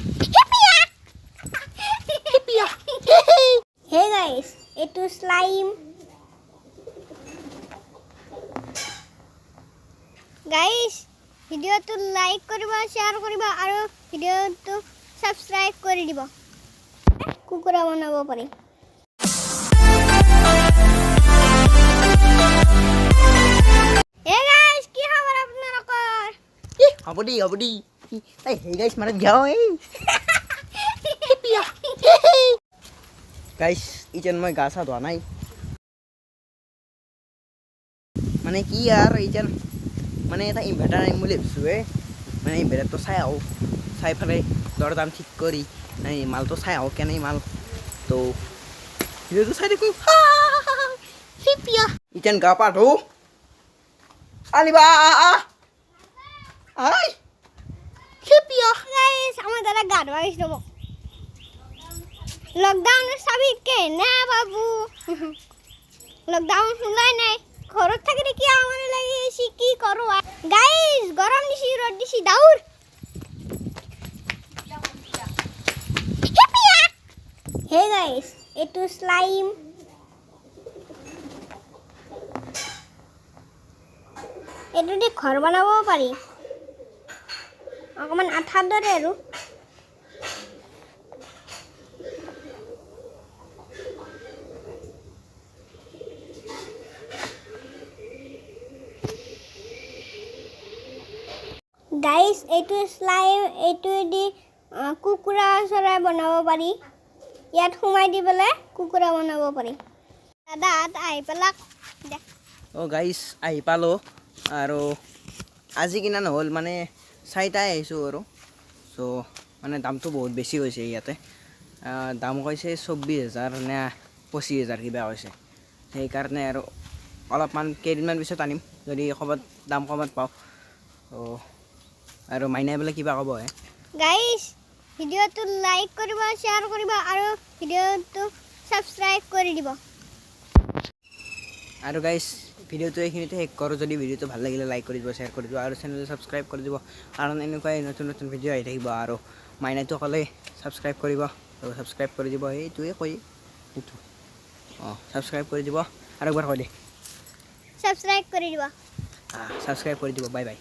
Hey guys, itu slime. Guys, video to like koriba, share koriba, aru video to subscribe kori dibo. Kukura banabo pari. Hey guys, ki khabar apnalokor? Habodi. Hey guys, mana jao Guys, ijan মই গা চা ধোৱা নাই মানে কি यार ইjan মানে এটা ইনভাৰ্টাৰ আনিম বুলি ভাবিছো মানে ইনভাৰ্টাৰটো চাই আহো চাই ফেলে দৰ দাম ঠিক কৰি মানে মালটো চাই আহো কেনে মাল তো ভিডিওটো চাই দেখো হিপিয়া ইjan গা পা ধো আলিবা আই হিপিয়া Guys, আমার দ্বারা গা ধোয়া গেছিল লকডাউনের চাবি কে না বাবু লকডাউন খুলাই নাই ঘৰত থাকি কি আমনি লাগি আছে কি কৰো গাইস গরম দিছি রোদ দিছি দাউর হে গাইস এটু স্লাইম এটু দি ঘর বানাবো পারি অকমান আঠা দৰে আৰু গাইস এইটো স্লাইম এইটো দি কুকুৰা চৰাই বনাব পাৰি ইয়াত সোমাই দি পেলাই কুকুৰা বনাব পাৰি দাদা আহি পেলাক ও গাইস আহি পালো আৰু আজি কিনা নহল মানে চাইটাই আহিছো আৰু সো মানে দামটো বহুত বেছি হৈছে ইয়াতে দাম কৈছে 24000 নে 25000 কিবা হৈছে সেই কাৰণে আৰু অলপমান কেইদিনমান পিছত আনিম যদি কমত দাম কমত পাও ও আৰু মাইনাই বলে কিবা কব গাইস ভিডিওটো লাইক কৰিবা শেয়াৰ কৰিবা আৰু ভিডিওটো সাবস্ক্ৰাইব কৰি দিব আৰু গাইস ভিডিওটো এইখিনিতে শেষ কৰো যদি ভিডিওটো ভাল লাগিলে লাইক কৰি দিব শেয়াৰ কৰি দিব আৰু চেনেলটো সাবস্ক্ৰাইব কৰি দিব কাৰণ এনেকুৱাই নতুন ভিডিও আহি থাকিব আৰু মাইনাইটো কলে সাবস্ক্ৰাইব কৰিব আৰু সাবস্ক্ৰাইব কৰি দিব এইটোৱে কই এইটো সাবস্ক্ৰাইব কৰি দিব আৰু একবাৰ কই দে সাবস্ক্ৰাইব কৰি দিব সাবস্ক্ৰাইব কৰি দিব বাই বাই